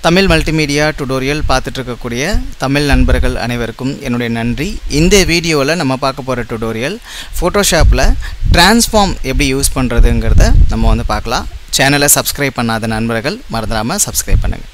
Tamil multimedia tutorial பார்த்துட்டு இருக்கக்கூடிய தமிழ் நண்பர்கள் அனைவருக்கும் என்னுடைய நன்றி. இந்த வீடியோவில் நம்ம பார்க்க போகிற டுடோரியல் ஃபோட்டோஷாப்பில் ட்ரான்ஸ்ஃபார்ம் எப்படி யூஸ் பண்ணுறதுங்கிறத நம்ம வந்து பார்க்கலாம். சேனலை சப்ஸ்கிரைப் பண்ணாத நண்பர்கள் மறந்துடாமல் சப்ஸ்கிரைப் பண்ணுங்கள்.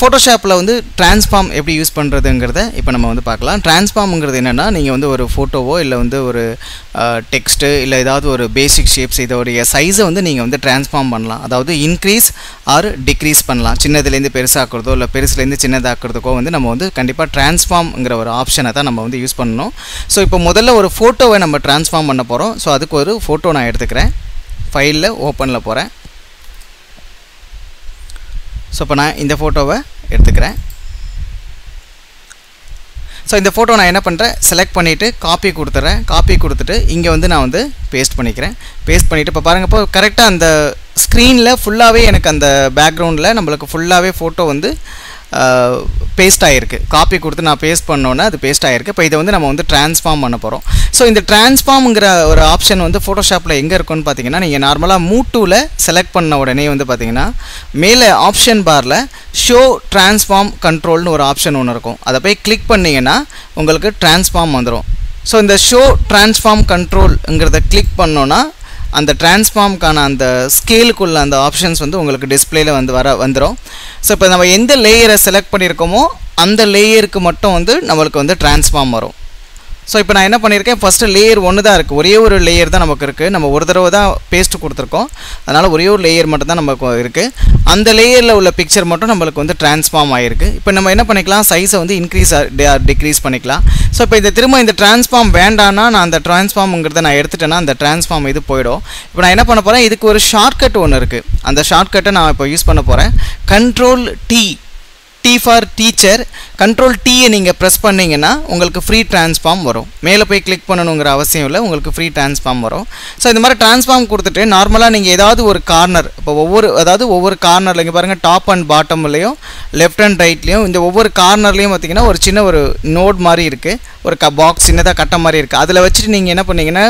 ஃபோட்டோஷாப்பில் வந்து ட்ரான்ஸ்ஃபார்ம் எப்படி யூஸ் பண்ணுறதுங்கிறத இப்போ நம்ம வந்து பார்க்கலாம். ட்ரான்ஸ்ஃபார்ம்ங்கிறது என்னென்னா, நீங்கள் வந்து ஒரு ஃபோட்டோவோ இல்லை வந்து ஒரு டெக்ஸ்ட்டு இல்லை ஏதாவது ஒரு பேசிக் ஷேப்ஸ் இதோடைய சைஸை வந்து நீங்கள் வந்து ட்ரான்ஸ்ஃபார்ம் பண்ணலாம். அதாவது இன்க்ரீஸ் ஆர் டிக்ரீஸ் பண்ணலாம். சின்னதுலேருந்து பெருசாக்குறதோ இல்லை பெருசுலேருந்து சின்னதாக்குறதுக்கோ வந்து நம்ம வந்து கண்டிப்பாக ட்ரான்ஸ்ஃபார்ம்ங்கிற ஒரு ஆப்ஷனை தான் நம்ம வந்து யூஸ் பண்ணணும். ஸோ இப்போ முதல்ல ஒரு ஃபோட்டோவை நம்ம ட்ரான்ஸ்ஃபார்ம் பண்ண போகிறோம். ஸோ அதுக்கு ஒரு ஃபோட்டோ நான் எடுத்துக்கிறேன். ஃபைலில் ஓப்பனில் போகிறேன். ஸோ இப்போ நான் இந்த ஃபோட்டோவை எடுத்துக்கிறேன். ஸோ இந்த ஃபோட்டோ நான் என்ன பண்ணுறேன், செலக்ட் பண்ணிவிட்டு காப்பி கொடுத்துட்றேன். காப்பி கொடுத்துட்டு இங்கே வந்து நான் வந்து பேஸ்ட் பண்ணிக்கிறேன். பேஸ்ட் பண்ணிவிட்டு இப்போ பாருங்கள், இப்போ கரெக்டாக அந்த ஸ்க்ரீனில் ஃபுல்லாகவே எனக்கு அந்த பேக்ரவுண்டில் நம்மளுக்கு ஃபுல்லாகவே ஃபோட்டோ வந்து பேஸ்ட் ஆகிருக்கு. காப்பி கொடுத்து நான் பேஸ்ட் பண்ணோன்னே அது பேஸ்ட் ஆகிருக்கு. இப்போ இதை வந்து நம்ம வந்து ட்ரான்ஸ்ஃபார்ம் பண்ண போகிறோம். ஸோ இந்த ட்ரான்ஸ்ஃபார்ம்ங்கிற ஒரு ஆப்ஷன் வந்து ஃபோட்டோஷாப்பில் எங்கே இருக்குன்னு பார்த்தீங்கன்னா, நீங்கள் நார்மலாக மூவ் டூவில் செலக்ட் பண்ண உடனே வந்து பார்த்தீங்கன்னா மேலே ஆப்ஷன் பாரில் ஷோ ட்ரான்ஸ்ஃபார்ம் கண்ட்ரோல்னு ஒரு ஆப்ஷன் ஒன்று இருக்கும். அதை போய் கிளிக் பண்ணிங்கன்னா உங்களுக்கு ட்ரான்ஸ்ஃபார்ம் வந்துடும். ஸோ இந்த ஷோ ட்ரான்ஸ்ஃபார்ம் கண்ட்ரோல்ங்கிறத கிளிக் பண்ணோன்னா அந்த ட்ரான்ஸ்ஃபார்முக்கான அந்த ஸ்கேலுக்குள்ள அந்த ஆப்ஷன்ஸ் வந்து உங்களுக்கு டிஸ்பிளேல வந்து வந்துடும். ஸோ இப்போ நம்ம எந்த லேயரை செலக்ட் பண்ணியிருக்கோமோ அந்த லேயருக்கு மட்டும் வந்து நம்மளுக்கு வந்து ட்ரான்ஸ்ஃபார்ம் வரும். ஸோ இப்போ நான் என்ன பண்ணியிருக்கேன், ஃபஸ்ட்டு லேயர் ஒன்று தான் இருக்குது. ஒரே ஒரு லேயர் தான் நமக்கு இருக்குது. நம்ம ஒரு தடவை தான் பேஸ்ட்டு கொடுத்துருக்கோம். அதனால் ஒரே ஒரு லேயர் மட்டும் தான் நமக்கு இருக்குது. அந்த லேயரில் உள்ள பிக்சர் மட்டும் நம்மளுக்கு வந்து ட்ரான்ஸ்ஃபார்ம் ஆகிருக்கு. இப்போ நம்ம என்ன பண்ணிக்கலாம், சைஸை வந்து இன்க்ரீஸ் டிக்ரீஸ் பண்ணிக்கலாம். ஸோ இப்போ இந்த திரும்ப இந்த ட்ரான்ஸ்ஃபார்ம் வேண்டான்னா நான் அந்த ட்ரான்ஸ்ஃபார்ம்ங்கிறத நான் எடுத்துட்டேன்னா அந்த ட்ரான்ஸ்ஃபார்ம் இது போயிடும். இப்போ நான் என்ன பண்ண போகிறேன், இதுக்கு ஒரு ஷார்ட்கட் ஒன்று இருக்குது. அந்த ஷார்ட்கட்டை நான் இப்போ யூஸ் பண்ண போகிறேன். Control T for teacher. Control டீயை நீங்கள் ப்ரெஸ் பண்ணிங்கன்னா உங்களுக்கு ஃப்ரீ ட்ரான்ஸ்ஃபார்ம் வரும். மேலே போய் கிளிக் பண்ணணுங்கிற அவசியம் இல்லை, உங்களுக்கு ஃப்ரீ ட்ரான்ஸ்ஃபார்ம் வரும். ஸோ இந்த மாதிரி ட்ரான்ஸ்ஃபார்ம் கொடுத்துட்டு நார்மலாக நீங்கள் ஏதாவது ஒரு கார்னர், இப்போ ஒவ்வொரு கார்னரில் இங்கே பாருங்கள், டாப் அண்ட் பாட்டம்லேயும் லெஃப்ட் அண்ட் ரைட்லேயும் இந்த ஒவ்வொரு கார்னர்லேயும் பார்த்தீங்கன்னா ஒரு சின்ன ஒரு நோட் மாதிரி இருக்குது, ஒரு பாக்ஸ் சின்னதாக கட்ட மாதிரி இருக்குது. அதில் வச்சுட்டு நீங்கள் என்ன பண்ணீங்கன்னா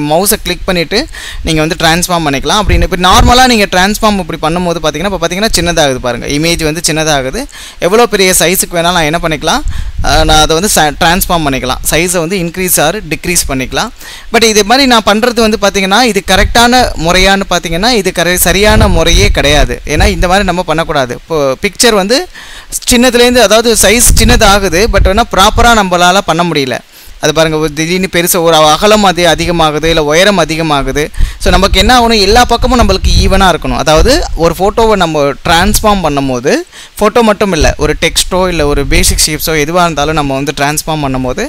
மவுஸை கிளிக் பண்ணிவிட்டு நீங்கள் வந்து ட்ரான்ஸ்ஃபார்ம் பண்ணிக்கலாம். அப்படின்னு இப்போ நார்மலாக நீங்கள் ட்ரான்ஸ்ஃபார்ம் இப்படி பண்ணும்போது பார்த்தீங்கன்னா இப்போ பார்த்தீங்கன்னா சின்னதாகுது பாருங்கள், இமேஜ் வந்து சின்னதாகுது. எவ்வளோ பெரிய சைஸுக்கு வேணாலும் நான் என்ன பண்ணிக்கலாம், நான் அதை வந்து ட்ரான்ஸ்ஃபார்ம் பண்ணிக்கலாம். சைஸை வந்து இன்க்ரீஸ் ஆர் டிக்ரீஸ் பண்ணிக்கலாம். பட் இது மாதிரி நான் பண்ணுறது வந்து பார்த்திங்கன்னா இது கரெக்டான முறையான்னு பார்த்தீங்கன்னா இது சரியான முறையே கிடையாது. ஏன்னா இந்த மாதிரி நம்ம பண்ணக்கூடாது. இப்போ பிக்சர் வந்து சின்னதுலேருந்து, அதாவது சைஸ் சின்னதாகுது, பட் வேணால் ப்ராப்பராக நம்மளால் பண்ண முடியல. அது பாருங்கள், திடீர்னு பெருசாக ஒரு அகலம் அதிகமாகுது, இல்லை உயரம் அதிகமாகுது. ஸோ நமக்கு என்ன ஆகணும், எல்லா பக்கமும் நம்மளுக்கு ஈவனாக இருக்கணும். அதாவது ஒரு ஃபோட்டோவை நம்ம ட்ரான்ஸ்ஃபார்ம் பண்ணும்போது ஃபோட்டோ மட்டும் இல்லை, ஒரு டெக்ஸ்ட்டோ இல்லை ஒரு பேசிக் ஷேப்ஸோ எதுவாக இருந்தாலும் நம்ம வந்து ட்ரான்ஸ்ஃபார்ம் பண்ணும்போது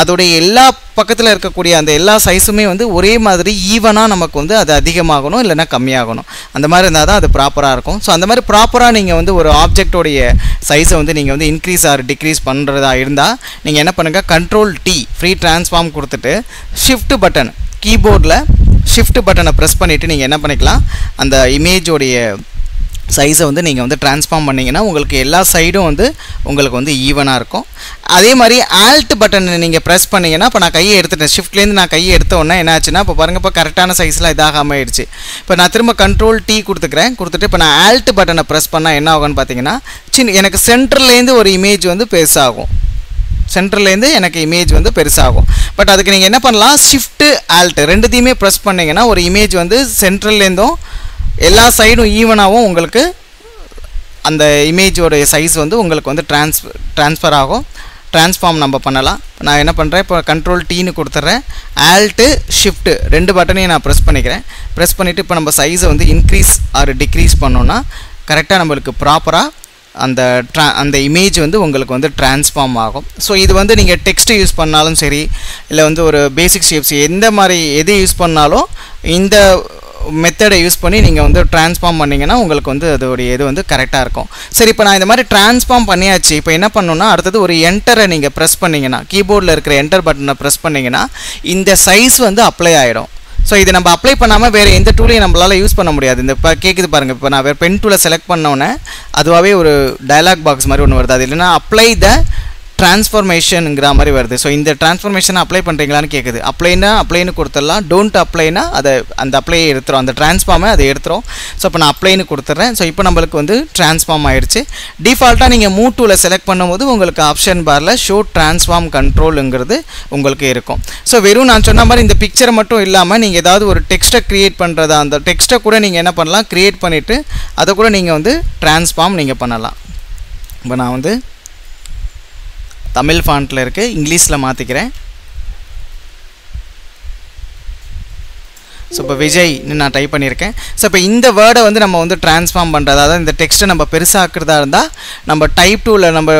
அதோடைய எல்லா பக்கத்தில் இருக்கக்கூடிய அந்த எல்லா சைஸுமே வந்து ஒரே மாதிரி ஈவனாக நமக்கு வந்து அது அதிகமாகணும் இல்லைனா கம்மியாகணும். அந்த மாதிரி இருந்தால் தான் அது ப்ராப்பராக இருக்கும். ஸோ அந்த மாதிரி ப்ராப்பராக நீங்கள் வந்து ஒரு ஆப்ஜெக்டோடைய சைஸை வந்து நீங்கள் வந்து இன்க்ரீஸ் ஆர் டிக்ரீஸ் பண்ணுறதா இருந்தால் நீங்கள் என்ன பண்ணுங்கள், கண்ட்ரோல் T ஃப்ரீ ட்ரான்ஸ்ஃபார்ம் கொடுத்துட்டு ஷிஃப்ட் பட்டன், கீபோர்டில் ஷிஃப்ட் பட்டனை ப்ரெஸ் பண்ணிவிட்டு நீங்கள் என்ன பண்ணிக்கலாம், அந்த இமேஜோடைய சைஸை வந்து நீங்கள் வந்து ட்ரான்ஸ்ஃபார்ம் பண்ணிங்கன்னா உங்களுக்கு எல்லா சைடும் வந்து உங்களுக்கு வந்து ஈவனாக இருக்கும். அதே மாதிரி ஆல்ட் பட்டனை நீங்கள் ப்ரெஸ் பண்ணிங்கன்னா, இப்போ நான் கையை எடுத்துட்டேன், ஷிஃப்ட்லேருந்து நான் கையை எடுத்த உடனே என்ன ஆச்சுன்னா, இப்போ பாருங்கள், இப்போ கரெக்டான சைஸில் இதாகாமல் ஆயிடுச்சு. இப்போ நான் திரும்ப கண்ட்ரோல் T கொடுத்துட்டு இப்போ நான் ஆல்ட் பட்டனை ப்ரெஸ் பண்ணால் என்ன ஆகும்னு பார்த்தீங்கன்னா, எனக்கு சென்டர்லேருந்து ஒரு இமேஜ் வந்து பெருசாகும். சென்டர்லேருந்து எனக்கு இமேஜ் வந்து பெருசாகும். பட் அதுக்கு நீங்கள் என்ன பண்ணலாம், ஷிஃப்ட்டு ஆல்ட் ரெண்டுத்தையுமே ப்ரெஸ் பண்ணிங்கன்னா ஒரு இமேஜ் வந்து சென்ட்ரல்லேருந்தும் எல்லா சைடும் ஈவனாகவும் உங்களுக்கு அந்த இமேஜோடைய சைஸ் வந்து உங்களுக்கு வந்து ட்ரான்ஸ்ஃபர் ஆகும். ட்ரான்ஸ்ஃபார்ம் நம்ம பண்ணலாம். நான் என்ன பண்ணுறேன், இப்போ கண்ட்ரோல் Tன்னு கொடுத்துட்றேன். ஆல்ட்டு ஷிஃப்ட்டு ரெண்டு பட்டனையும் நான் ப்ரெஸ் பண்ணிக்கிறேன். ப்ரெஸ் பண்ணிவிட்டு இப்போ நம்ம சைஸை வந்து இன்க்ரீஸ் ஆர் டிக்ரீஸ் பண்ணோன்னா கரெக்டாக நம்மளுக்கு ப்ராப்பராக அந்த இமேஜ் வந்து உங்களுக்கு வந்து ட்ரான்ஸ்ஃபார்ம் ஆகும். ஸோ இது வந்து நீங்கள் டெக்ஸ்ட் யூஸ் பண்ணாலும் சரி, இல்லை வந்து ஒரு பேசிக் ஷேப்ஸ் எந்த மாதிரி எது யூஸ் பண்ணாலும் இந்த மெத்தடை யூஸ் பண்ணி நீங்கள் வந்து ட்ரான்ஸ்ஃபார்ம் பண்ணிங்கன்னா உங்களுக்கு வந்து அதோடைய இது வந்து கரெக்டாக இருக்கும். சரி, இப்போ நான் இந்த மாதிரி ட்ரான்ஸ்ஃபார்ம் பண்ணியாச்சு. இப்போ என்ன பண்ணணும்னா அடுத்தது ஒரு என்டரை நீங்கள் ப்ரெஸ் பண்ணிங்கன்னா, கீபோர்டில் இருக்கிற என்டர் பட்டனை ப்ரெஸ் பண்ணிங்கன்னா இந்த சைஸ் வந்து அப்ளை ஆகிடும். ஸோ இது நம்ம அப்ளை பண்ணாமல் வேறு எந்த டூலையும் நம்மளால் யூஸ் பண்ண முடியாது. இந்த இப்போ கேட்குது பாருங்கள், இப்போ நான் வேறு பென் டூலை செலக்ட் பண்ணோன்னே அதுவாகவே ஒரு டயலாக் பாக்ஸ் மாதிரி ஒன்று வருது. அது இல்லைன்னா அப்ளை த ட்ரான்ஸ்ஃபர்மேஷனுங்கிற மாதிரி வருது. ஸோ இந்த ட்ரான்ஸ்ஃபர்மேஷனை அப்ளை பண்ணுறீங்களான்னு கேட்குது. அப்ளைன்னு கொடுத்துடலாம். டோன்ட் அப்ளைனா அதை அந்த அப்ளையை எடுத்துரும், அந்த ட்ரான்ஸ்ஃபார்மை அதை எடுத்துரும். ஸோ இப்போ நான் அப்ளைன்னு கொடுத்துட்றேன். ஸோ இப்போ நம்மளுக்கு வந்து ட்ரான்ஸ்ஃபார்ம் ஆயிடுச்சு. டிஃபால்ட்டாக நீங்கள் மூவ் டூலை செலக்ட் பண்ணும்போது உங்களுக்கு ஆப்ஷன் பாரில் ஷோ ட்ரான்ஸ்ஃபார்ம் கண்ட்ரோலுங்கிறது உங்களுக்கு இருக்கும். ஸோ வெறும் நான் சொன்ன மாதிரி இந்த பிக்சரை மட்டும் இல்லாமல் நீங்கள் ஏதாவது ஒரு டெக்ஸ்ட்டை க்ரியேட் பண்ணுறதா, அந்த டெக்ஸ்ட்டை கூட நீங்கள் என்ன பண்ணலாம், க்ரியேட் பண்ணிவிட்டு அதை கூட நீங்கள் வந்து ட்ரான்ஸ்ஃபார்ம் நீங்கள் பண்ணலாம். இப்போ நான் வந்து தமிழ் ஃபாண்ட்டில் இருக்குது, இங்கிலீஷில் மாற்றிக்கிறேன். ஸோ இப்போ விஜய்னு நான் டைப் பண்ணியிருக்கேன். ஸோ இப்போ இந்த வேர்டை வந்து நம்ம வந்து ட்ரான்ஸ்ஃபார்ம் பண்ணுறது, அதாவது இந்த டெக்ஸ்ட்டை நம்ம பெருசாக்குறதா இருந்தால் நம்ம டைப் டூவில் நம்ம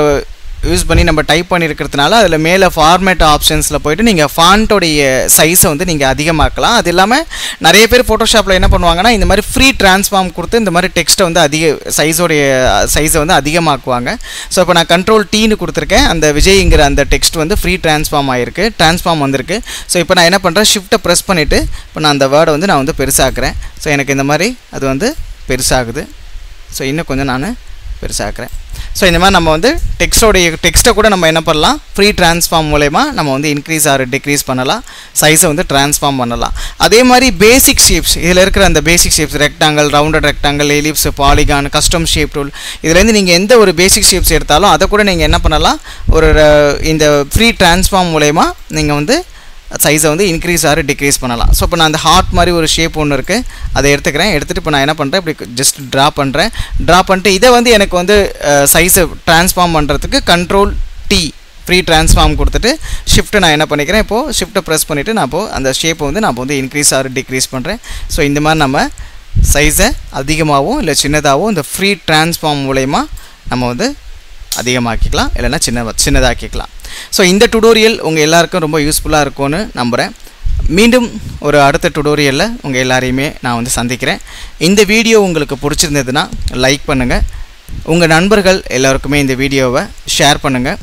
யூஸ் பண்ணி நம்ம டைப் பண்ணியிருக்கிறதுனால அதில் மேலே ஃபார்மேட் ஆப்ஷன்ஸில் போய்ட்டு நீங்கள் ஃபாண்ட்டோடைய சைஸை வந்து நீங்கள் அதிகமாக்கலாம். அது இல்லாமல் நிறைய பேர் ஃபோட்டோஷாப்பில் என்ன பண்ணுவாங்கன்னா இந்த மாதிரி ஃப்ரீ ட்ரான்ஸ்ஃபார்ம் கொடுத்து இந்த மாதிரி டெக்ஸ்ட்டை வந்து சைஸை வந்து அதிகமாக்குவாங்க. ஸோ இப்போ நான் கண்ட்ரோல் டீன்னு கொடுத்துருக்கேன். அந்த விஜய்ங்கிற அந்த டெக்ஸ்ட் வந்து ஃப்ரீ ட்ரான்ஸ்ஃபார்ம் ஆகிருக்கு, ட்ரான்ஸ்ஃபார்ம் வந்திருக்கு. ஸோ இப்போ நான் என்ன பண்ணுறேன், ஷிஃப்ட்டை ப்ரெஸ் பண்ணிவிட்டு இப்போ நான் அந்த வேர்டை வந்து நான் வந்து பெருசாக்குறேன். ஸோ எனக்கு இந்த மாதிரி அது வந்து பெருசாகுது. ஸோ இன்னும் கொஞ்சம் நான் பெருசாக்குறேன். ஸோ இந்த மாதிரி நம்ம வந்து டெக்ஸ்ட்டை கூட நம்ம என்ன பண்ணலாம், ஃப்ரீ ட்ரான்ஸ்ஃபார்ம் மூலமா நம்ம வந்து இன்க்ரீஸ் ஆர் டிக்ரீஸ் பண்ணலாம், சைஸை வந்து ட்ரான்ஸ்ஃபார்ம் பண்ணலாம். அதே மாதிரி பேசிக் ஷேப்ஸ், இதில் இருக்கிற அந்த basic shapes rectangle, rounded rectangle, ellipse, polygon, custom shape tool, இதுலேருந்து நீங்கள் எந்த ஒரு பேசிக் ஷேப்ஸ் எடுத்தாலும் அதை கூட நீங்கள் என்ன பண்ணலாம், ஒரு இந்த ஃப்ரீ ட்ரான்ஸ்ஃபார்ம் மூலமா நீங்கள் வந்து சைஸை வந்து இன்க்ரீஸ் ஆர் டிக்ரீஸ் பண்ணலாம். ஸோ இப்போ நான் அந்த ஹார்ட் மாதிரி ஒரு ஷேப் ஒன்று இருக்குது, அதை எடுத்துகிட்டு இப்போ நான் என்ன பண்ணுறேன், இப்படி ஜஸ்ட் ட்ரா பண்ணிட்டு இதை வந்து எனக்கு வந்து சைஸை ட்ரான்ஸ்ஃபார்ம் பண்ணுறதுக்கு கண்ட்ரோல் டி ஃப்ரீ ட்ரான்ஸ்ஃபார்ம் கொடுத்துட்டு ஷிஃப்ட்டு நான் என்ன பண்ணிக்கிறேன், இப்போது ஷிஃப்ட்டை ப்ரெஸ் பண்ணிவிட்டு நான் இப்போது அந்த ஷேப்பை வந்து நான் வந்து இன்க்ரீஸ் ஆர் டிக்ரீஸ் பண்ணுறேன். ஸோ இந்த மாதிரி நம்ம சைஸை அதிகமாகவும் இல்லை சின்னதாகவும் இந்த ஃப்ரீ ட்ரான்ஸ்ஃபார்ம் மூலமா நம்ம வந்து அதிகமாக்கிக்கலாம், இல்லைன்னா சின்னதாக்கிக்கலாம். ஸோ இந்த டுடோரியல் உங்கள் எல்லாருக்கும் ரொம்ப யூஸ்ஃபுல்லாக இருக்கும்னு நம்புகிறேன். மீண்டும் ஒரு அடுத்த டுடோரியலில் உங்கள் எல்லாரையுமே நான் வந்து சந்திக்கிறேன். இந்த வீடியோ உங்களுக்கு பிடிச்சிருந்ததுன்னா லைக் பண்ணுங்கள், உங்கள் நண்பர்கள் எல்லாருக்குமே இந்த வீடியோவை ஷேர் பண்ணுங்கள்.